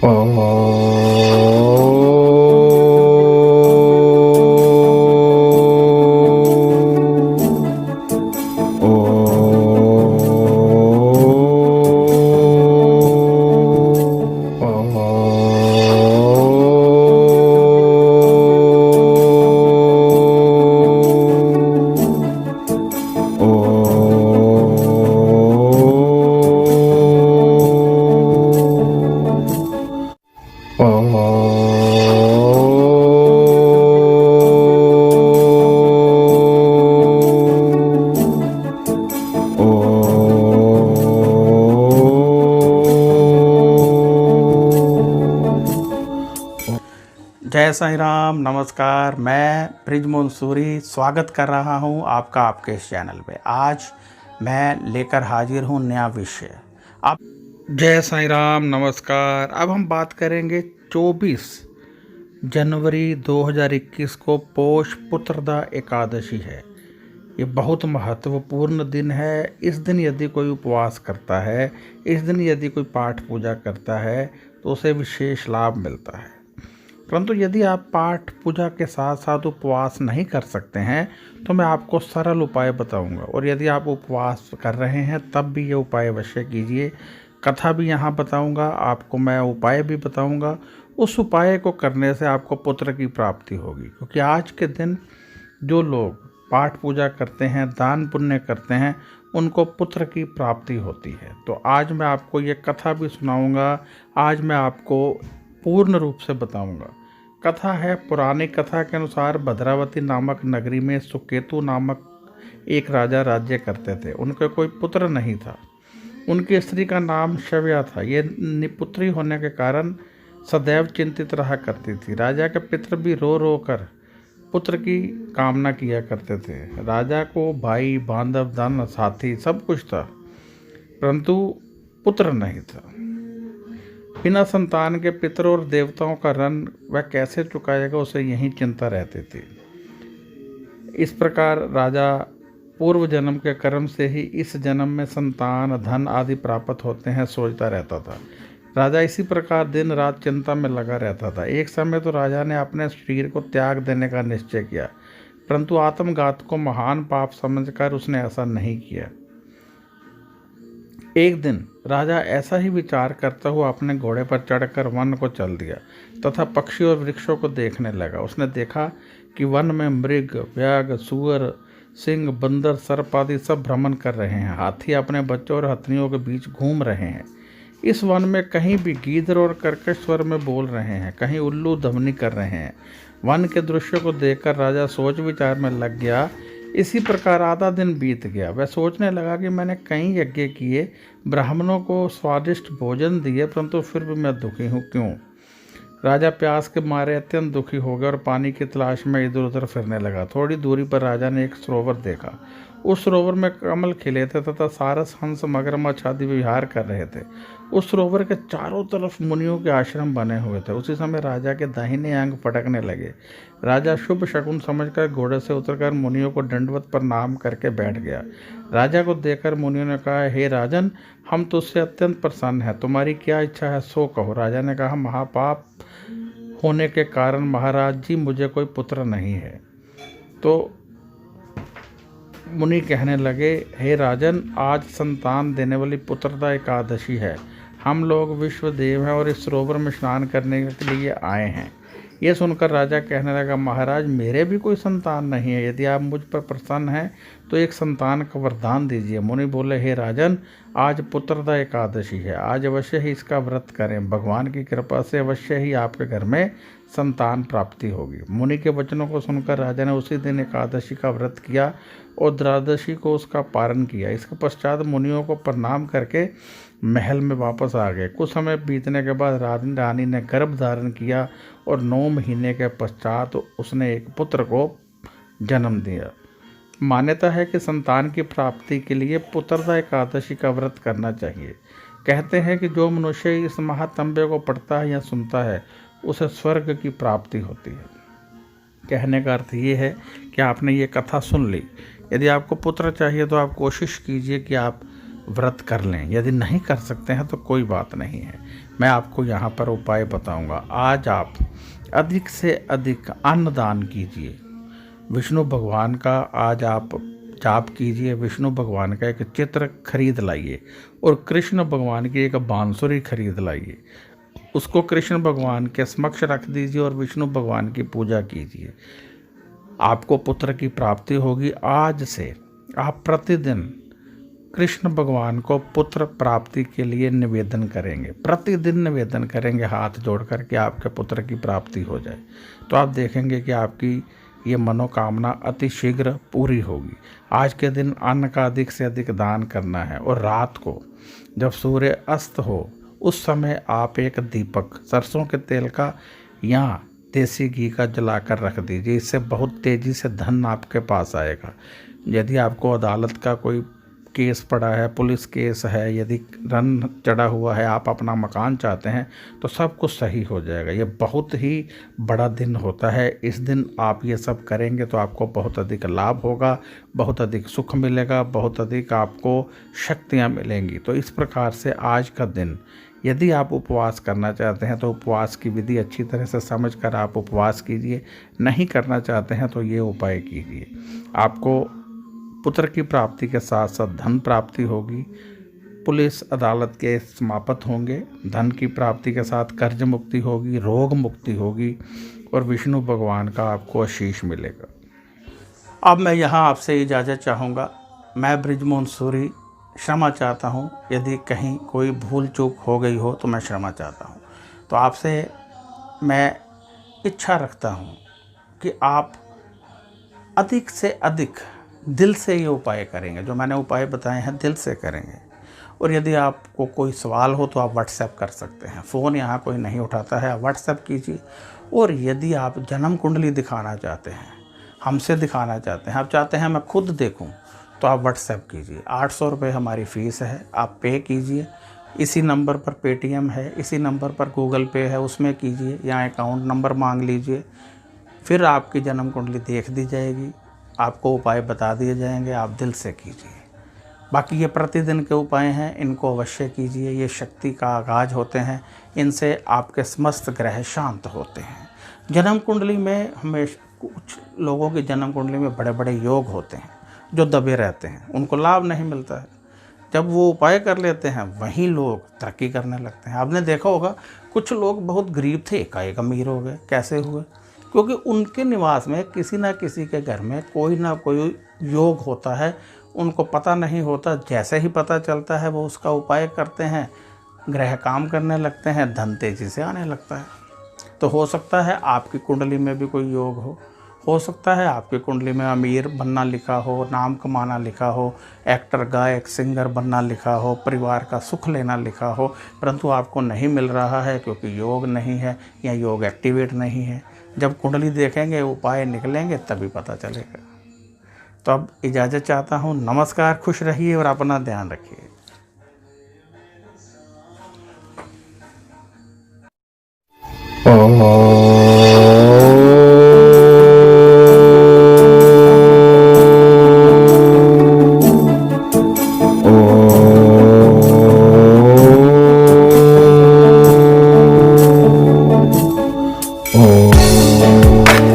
ओ जय साईं राम। नमस्कार। मैं ब्रिज मंसूरी स्वागत कर रहा हूं आपका आपके इस चैनल पे। आज मैं लेकर हाजिर हूं नया विषय। आप जय साईं राम। नमस्कार। अब हम बात करेंगे 24 जनवरी 2021 को पौष पुत्रदा एकादशी है। ये बहुत महत्वपूर्ण दिन है। इस दिन यदि कोई उपवास करता है, इस दिन यदि कोई पाठ पूजा करता है तो उसे विशेष लाभ मिलता है। परंतु यदि आप पाठ पूजा के साथ साथ उपवास नहीं कर सकते हैं तो मैं आपको सरल उपाय बताऊंगा। और यदि आप उपवास कर रहे हैं तब भी ये उपाय अवश्य कीजिए। कथा भी यहाँ बताऊंगा, आपको मैं उपाय भी बताऊंगा। उस उपाय को करने से आपको पुत्र की प्राप्ति होगी, क्योंकि आज के दिन जो लोग पाठ पूजा करते हैं, दान पुण्य करते हैं, उनको पुत्र की प्राप्ति होती है। तो आज मैं आपको ये कथा भी सुनाऊंगा। आज मैं आपको पूर्ण रूप से बताऊंगा। कथा है, पुरानी कथा के अनुसार भद्रावती नामक नगरी में सुकेतु नामक एक राजा राज्य करते थे। उनके कोई पुत्र नहीं था। उनकी स्त्री का नाम शव्या था। ये निपुत्री होने के कारण सदैव चिंतित रहा करती थी। राजा के पितर भी रो रो कर पुत्र की कामना किया करते थे। राजा को भाई, बांधव, धन, साथी सब कुछ था, परंतु पुत्र नहीं था। बिना संतान के पितर और देवताओं का ऋण वह कैसे चुकाएगा, उसे यही चिंता रहती थी। इस प्रकार राजा पूर्व जन्म के कर्म से ही इस जन्म में संतान, धन आदि प्राप्त होते हैं सोचता रहता था। राजा इसी प्रकार दिन रात चिंता में लगा रहता था। एक समय तो राजा ने अपने शरीर को त्याग देने का निश्चय किया, परंतु आत्मघात को महान पाप समझकर उसने ऐसा नहीं किया। एक दिन राजा ऐसा ही विचार करता हुआ अपने घोड़े पर चढ़कर वन को चल दिया तथा पक्षी और वृक्षों को देखने लगा। उसने देखा कि वन में मृग, व्याघ्र, सूअर, सिंह, बंदर, सर्प आदि सब भ्रमण कर रहे हैं। हाथी अपने बच्चों और हथनियों के बीच घूम रहे हैं। इस वन में कहीं भी गीदड़ और कर्कश स्वर में बोल रहे हैं, कहीं उल्लू ध्वनि कर रहे हैं। वन के दृश्य को देखकर राजा सोच विचार में लग गया। इसी प्रकार आधा दिन बीत गया। वह सोचने लगा कि मैंने कई यज्ञ किए, ब्राह्मणों को स्वादिष्ट भोजन दिए, परंतु फिर भी मैं दुखी हूँ, क्यों? राजा प्यास के मारे अत्यंत दुखी हो गया और पानी की तलाश में इधर उधर फिरने लगा। थोड़ी दूरी पर राजा ने एक सरोवर देखा। उस सरोवर में कमल खिले थे तथा सारस, हंस, मगरमच्छ आदि विहार कर रहे थे। उस सरोवर के चारों तरफ मुनियों के आश्रम बने हुए थे। उसी समय राजा के दाहिने अंग फटकने लगे। राजा शुभ शकुन समझकर घोड़े से उतरकर मुनियों को दंडवत प्रणाम करके बैठ गया। राजा को देखकर मुनियों ने कहा, हे राजन, हम तुझसे अत्यंत प्रसन्न हैं। तुम्हारी क्या इच्छा है सो कहो। राजा ने कहा, महापाप होने के कारण महाराज जी मुझे कोई पुत्र नहीं है। तो मुनि कहने लगे, हे राजन, आज संतान देने वाली पुत्रदा एकादशी है। हम लोग विश्वदेव हैं और इस सरोवर में स्नान करने के लिए आए हैं। ये सुनकर राजा कहने लगा, महाराज, मेरे भी कोई संतान नहीं है। यदि आप मुझ पर प्रसन्न हैं तो एक संतान का वरदान दीजिए। मुनि बोले, हे राजन, आज पुत्रदा एकादशी है। आज अवश्य ही इसका व्रत करें। भगवान की कृपा से अवश्य ही आपके घर में संतान प्राप्ति होगी। मुनि के वचनों को सुनकर राजा ने उसी दिन एकादशी का व्रत किया और द्वादशी को उसका पारण किया। इसके पश्चात मुनियों को प्रणाम करके महल में वापस आ गए। कुछ समय बीतने के बाद रानी ने गर्भ धारण किया और 9 महीने के पश्चात उसने एक पुत्र को जन्म दिया। मान्यता है कि संतान की प्राप्ति के लिए पुत्रदा एकादशी का व्रत करना चाहिए। कहते हैं कि जो मनुष्य इस महातंबे को पढ़ता है या सुनता है उसे स्वर्ग की प्राप्ति होती है। कहने का अर्थ ये है कि आपने ये कथा सुन ली। यदि आपको पुत्र चाहिए तो आप कोशिश कीजिए कि आप व्रत कर लें। यदि नहीं कर सकते हैं तो कोई बात नहीं है, मैं आपको यहाँ पर उपाय बताऊँगा। आज आप अधिक से अधिक अन्नदान कीजिए। विष्णु भगवान का आज आप जाप कीजिए। विष्णु भगवान का एक चित्र खरीद लाइए और कृष्ण भगवान की एक बांसुरी खरीद लाइए। उसको कृष्ण भगवान के समक्ष रख दीजिए और विष्णु भगवान की पूजा कीजिए। आपको पुत्र की प्राप्ति होगी। आज से आप प्रतिदिन कृष्ण भगवान को पुत्र प्राप्ति के लिए निवेदन करेंगे। प्रतिदिन निवेदन करेंगे हाथ जोड़ कर के आपके पुत्र की प्राप्ति हो जाए, तो आप देखेंगे कि आपकी ये मनोकामना अति शीघ्र पूरी होगी। आज के दिन अन्न का अधिक से अधिक दान करना है और रात को जब सूर्य अस्त हो उस समय आप एक दीपक सरसों के तेल का या देसी घी का जलाकर रख दीजिए। इससे बहुत तेज़ी से धन आपके पास आएगा। यदि आपको अदालत का कोई केस पड़ा है, पुलिस केस है, यदि रन चढ़ा हुआ है, आप अपना मकान चाहते हैं, तो सब कुछ सही हो जाएगा। ये बहुत ही बड़ा दिन होता है। इस दिन आप ये सब करेंगे तो आपको बहुत अधिक लाभ होगा, बहुत अधिक सुख मिलेगा, बहुत अधिक आपको शक्तियाँ मिलेंगी। तो इस प्रकार से आज का दिन यदि आप उपवास करना चाहते हैं तो उपवास की विधि अच्छी तरह से समझकर आप उपवास कीजिए। नहीं करना चाहते हैं तो ये उपाय कीजिए। आपको पुत्र की प्राप्ति के साथ साथ धन प्राप्ति होगी। पुलिस अदालत के समाप्त होंगे। धन की प्राप्ति के साथ कर्ज मुक्ति होगी, रोग मुक्ति होगी और विष्णु भगवान का आपको आशीष मिलेगा। अब मैं यहाँ आपसे इजाज़त चाहूँगा। मैं बृजमोहन सूरी क्षमा चाहता हूँ। यदि कहीं कोई भूल चूक हो गई हो तो मैं क्षमा चाहता हूँ। तो आपसे मैं इच्छा रखता हूँ कि आप अधिक से अधिक दिल से ये उपाय करेंगे। जो मैंने उपाय बताए हैं दिल से करेंगे। और यदि आपको कोई सवाल हो तो आप व्हाट्सएप कर सकते हैं। फ़ोन यहाँ कोई नहीं उठाता है, आप व्हाट्सएप कीजिए। और यदि आप जन्म कुंडली दिखाना चाहते हैं, हमसे दिखाना चाहते हैं, आप चाहते हैं मैं खुद देखूं, तो आप व्हाट्सएप कीजिए। 800 रुपये हमारी फ़ीस है, आप पे कीजिए। इसी नंबर पर पेटीएम है, इसी नंबर पर गूगल पे है, उसमें कीजिए या अकाउंट नंबर मांग लीजिए। फिर आपकी जन्म कुंडली देख दी जाएगी, आपको उपाय बता दिए जाएंगे, आप दिल से कीजिए। बाकी ये प्रतिदिन के उपाय हैं, इनको अवश्य कीजिए। ये शक्ति का आगाज होते हैं, इनसे आपके समस्त ग्रह शांत होते हैं। जन्म कुंडली में हमेशा कुछ लोगों की जन्म कुंडली में बड़े बड़े योग होते हैं जो दबे रहते हैं, उनको लाभ नहीं मिलता है। जब वो उपाय कर लेते हैं वहीं लोग तरक्की करने लगते हैं। आपने देखा होगा कुछ लोग बहुत गरीब थे, एकाएक अमीर हो गए। कैसे हुए? क्योंकि उनके निवास में किसी ना किसी के घर में कोई ना कोई योग होता है, उनको पता नहीं होता। जैसे ही पता चलता है वो उसका उपाय करते हैं, ग्रह काम करने लगते हैं, धन तेजी से आने लगता है। तो हो सकता है आपकी कुंडली में भी कोई योग हो सकता है आपकी कुंडली में अमीर बनना लिखा हो, नाम कमाना लिखा हो, एक्टर, गायक, सिंगर बनना लिखा हो, परिवार का सुख लेना लिखा हो, परंतु आपको नहीं मिल रहा है क्योंकि योग नहीं है या योग एक्टिवेट नहीं है। जब कुंडली देखेंगे, उपाय निकलेंगे, तभी पता चलेगा। तो अब इजाज़त चाहता हूँ। नमस्कार, खुश रहिए और अपना ध्यान रखिए।